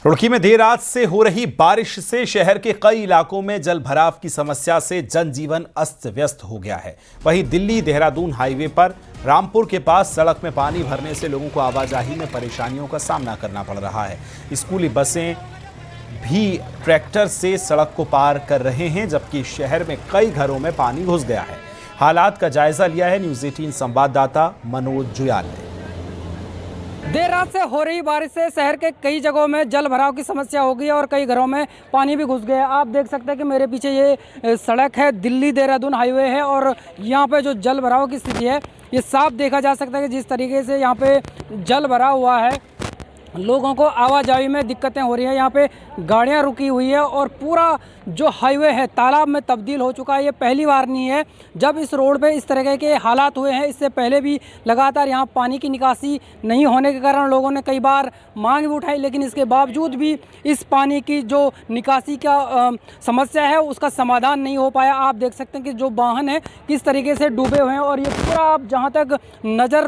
रुड़की में देर रात से हो रही बारिश से शहर के कई इलाकों में जल भराव की समस्या से जनजीवन अस्त व्यस्त हो गया है। वहीं दिल्ली देहरादून हाईवे पर रामपुर के पास सड़क में पानी भरने से लोगों को आवाजाही में परेशानियों का सामना करना पड़ रहा है। स्कूली बसें भी ट्रैक्टर से सड़क को पार कर रहे हैं, जबकि शहर में कई घरों में पानी घुस गया है। हालात का जायजा लिया है न्यूज़ 18 संवाददाता मनोज जुयाल ने। देर रात से हो रही बारिश से शहर के कई जगहों में जल भराव की समस्या हो गई है और कई घरों में पानी भी घुस गया है। आप देख सकते हैं कि मेरे पीछे ये सड़क है, दिल्ली देहरादून हाईवे है और यहाँ पे जो जल भराव की स्थिति है ये साफ देखा जा सकता है कि जिस तरीके से यहाँ पे जल भरा हुआ है, लोगों को आवाजाही में दिक्कतें हो रही है। यहाँ पे गाड़ियाँ रुकी हुई है और पूरा जो हाईवे है तालाब में तब्दील हो चुका है। ये पहली बार नहीं है जब इस रोड पे इस तरह के हालात हुए हैं। इससे पहले भी लगातार यहाँ पानी की निकासी नहीं होने के कारण लोगों ने कई बार मांग भी उठाई, लेकिन इसके बावजूद भी इस पानी की जो निकासी का समस्या है उसका समाधान नहीं हो पाया। आप देख सकते हैं कि जो वाहन है किस तरीके से डूबे हुए हैं और ये पूरा आप जहाँ तक नज़र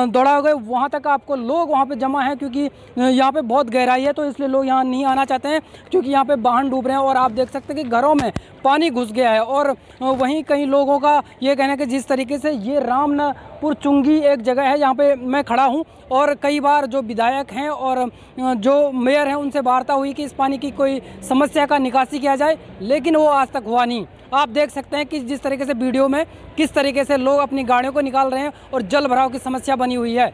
दौड़ाओगे वहाँ तक आपको लोग वहाँ पर जमा हैं, क्योंकि यहाँ पर बहुत गहराई है तो इसलिए लोग यहाँ नहीं आना चाहते हैं क्योंकि यहाँ पर वाहन डूब रहे हैं। और आप देख सकते हैं कि घरों में पानी घुस गया है और वहीं कई लोगों का ये कहना है कि जिस तरीके से ये रामपुर चुंगी एक जगह है जहाँ पे मैं खड़ा हूँ और कई बार जो विधायक हैं और जो मेयर हैं उनसे वार्ता हुई कि इस पानी की कोई समस्या का निकासी किया जाए, लेकिन वो आज तक हुआ नहीं। आप देख सकते हैं कि जिस तरीके से वीडियो में किस तरीके से लोग अपनी गाड़ियों को निकाल रहे हैं और जल भराव की समस्या बनी हुई है।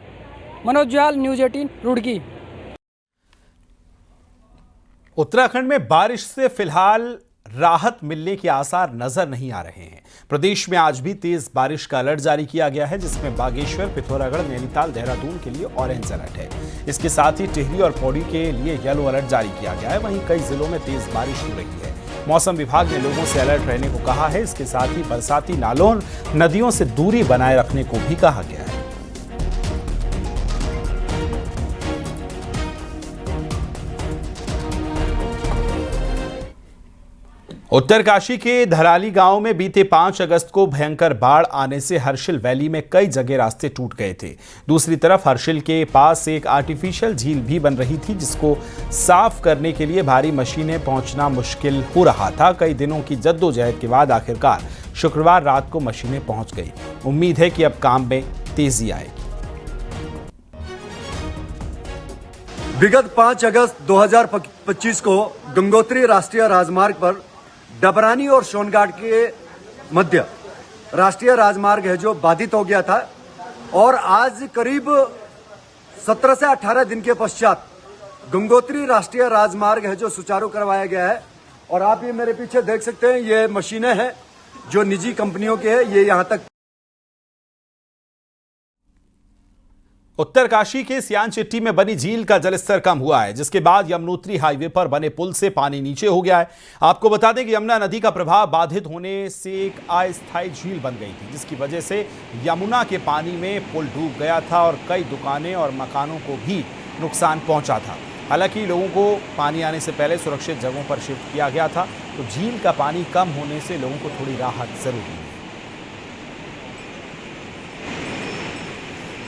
मनोज जुयाल, न्यूज़ 18 रुड़की। उत्तराखंड में बारिश से फिलहाल राहत मिलने के आसार नजर नहीं आ रहे हैं। प्रदेश में आज भी तेज बारिश का अलर्ट जारी किया गया है, जिसमें बागेश्वर, पिथौरागढ़, नैनीताल, देहरादून के लिए ऑरेंज अलर्ट है। इसके साथ ही टिहरी और पौड़ी के लिए येलो अलर्ट जारी किया गया है। वहीं कई जिलों में तेज बारिश हो रही है। मौसम विभाग ने लोगों से अलर्ट रहने को कहा है। इसके साथ ही बरसाती नालों, नदियों से दूरी बनाए रखने को भी कहा गया है। उत्तरकाशी के धराली गांव में बीते 5 अगस्त को भयंकर बाढ़ आने से हर्षिल वैली में कई जगह रास्ते टूट गए थे। दूसरी तरफ हर्षिल के पास एक आर्टिफिशियल झील भी बन रही थी, जिसको साफ करने के लिए भारी मशीनें पहुंचना मुश्किल हो रहा था। कई दिनों की जद्दोजहद के बाद आखिरकार शुक्रवार रात को मशीनें पहुंच गई। उम्मीद है कि अब काम में तेजी आएगी। विगत 5 अगस्त 2025 को गंगोत्री राष्ट्रीय राजमार्ग पर डबरानी और सोनघाट के मध्य राष्ट्रीय राजमार्ग है जो बाधित हो गया था और आज करीब 17 से 18 दिन के पश्चात गंगोत्री राष्ट्रीय राजमार्ग है जो सुचारू करवाया गया है। और आप ये मेरे पीछे देख सकते हैं, ये मशीनें हैं जो निजी कंपनियों के हैं, ये यहां तक। उत्तरकाशी के सियान चिट्टी में बनी झील का जलस्तर कम हुआ है, जिसके बाद यमुनोत्री हाईवे पर बने पुल से पानी नीचे हो गया है। आपको बता दें कि यमुना नदी का प्रवाह बाधित होने से एक अस्थायी झील बन गई थी, जिसकी वजह से यमुना के पानी में पुल डूब गया था और कई दुकानें और मकानों को भी नुकसान पहुंचा था। हालांकि लोगों को पानी आने से पहले सुरक्षित जगहों पर शिफ्ट किया गया था, तो झील का पानी कम होने से लोगों को थोड़ी राहत जरूर मिली।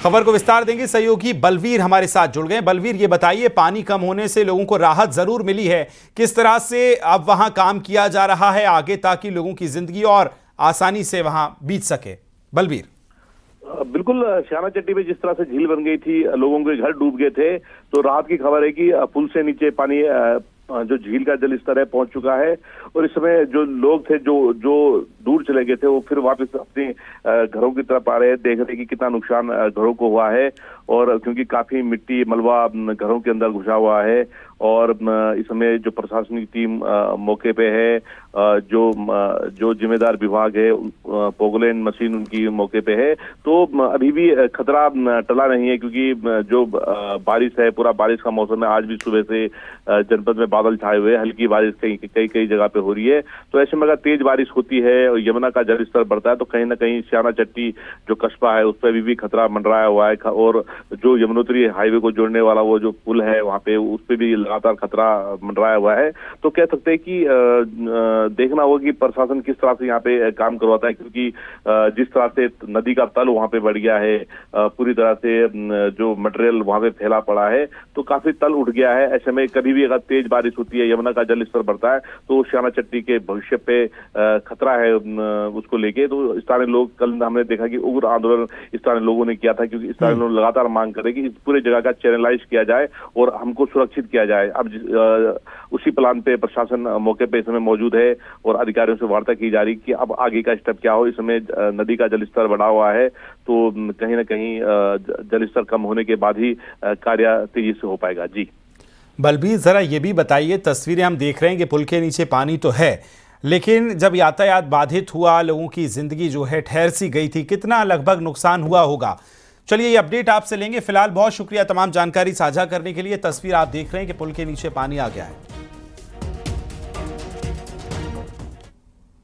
खबर को विस्तार देंगे सहयोगी बलवीर हमारे साथ जुड़ गए। बलवीर, ये बताइए, पानी कम होने से लोगों को राहत जरूर मिली है, किस तरह से अब वहां काम किया जा रहा है आगे ताकि लोगों की जिंदगी और आसानी से वहां बीत सके? बलवीर। बिल्कुल, श्याना चट्टी में जिस तरह से झील बन गई थी, लोगों के घर डूब गए थे, तो राहत की खबर है कि पुल से नीचे पानी जो झील का जल स्तर है पहुंच चुका है और इस समय जो लोग थे जो दूर चले गए थे वो फिर वापस अपने घरों की तरफ आ रहे हैं। देख रहे कि कितना नुकसान घरों को हुआ है और क्योंकि काफी मिट्टी मलबा घरों के अंदर घुसा हुआ है और इस समय जो प्रशासनिक टीम मौके पे है, जो जिम्मेदार विभाग है, पोगलैंड मशीन उनकी मौके पे है, तो अभी भी खतरा टला नहीं है क्योंकि जो बारिश है, पूरा बारिश का मौसम है। आज भी सुबह से जनपद में बादल छाए हुए, हल्की बारिश कई जगह पे हो रही है। तो ऐसे में अगर तेज बारिश होती है और यमुना का जल स्तर बढ़ता है तो कहीं ना कहीं श्याना चट्टी जो कस्बा है उस पर अभी भी खतरा मंडराया हुआ है और जो यमुनोत्री हाईवे को जोड़ने वाला वो जो पुल है वहां पे, उस पे भी लगातार खतरा मंडराया हुआ है। तो कह सकते हैं कि देखना होगा कि प्रशासन किस तरह से यहाँ पे काम करवाता है, क्योंकि जिस तरह से नदी का तल वहां पे बढ़ गया है, पूरी तरह से जो मटेरियल वहां पे फैला पड़ा है, तो काफी तल उठ गया है। ऐसे में कभी भी अगर तेज बारिश होती है, यमुना का जल स्तर बढ़ता है, तो श्याना चट्टी के भविष्य पे खतरा है उसको लेके। तो स्थानीय लोग, कल हमने देखा कि उग्र आंदोलन स्थानीय लोगों ने किया था, क्योंकि स्थानीय लोग लगातार मांग करें कि इस पूरे जगह का चैनलाइज किया जाए और हमको सुरक्षित किया जाए। अब उसी प्लान पे प्रशासन मौके पे इस समय मौजूद है और अधिकारियों से वार्ता की जा रही कि अब आगे का स्टेप क्या हो। इस समय नदी का जलस्तर बढ़ा हुआ है, तो कहीं ना कहीं जलस्तर कम होने के बाद ही कार्य तेजी से हो पाएगा। जी बलबीर, जरा ये भी बताइए, तस्वीरें हम देख रहे हैं कि पुल के नीचे पानी तो है, लेकिन जब यातायात बाधित हुआ, लोगों की जिंदगी जो है ठहर सी गई थी, कितना लगभग नुकसान हुआ होगा? चलिए ये अपडेट आपसे लेंगे। फिलहाल बहुत शुक्रिया तमाम जानकारी साझा करने के लिए। तस्वीर आप देख रहे हैं कि पुल के नीचे पानी आ गया है।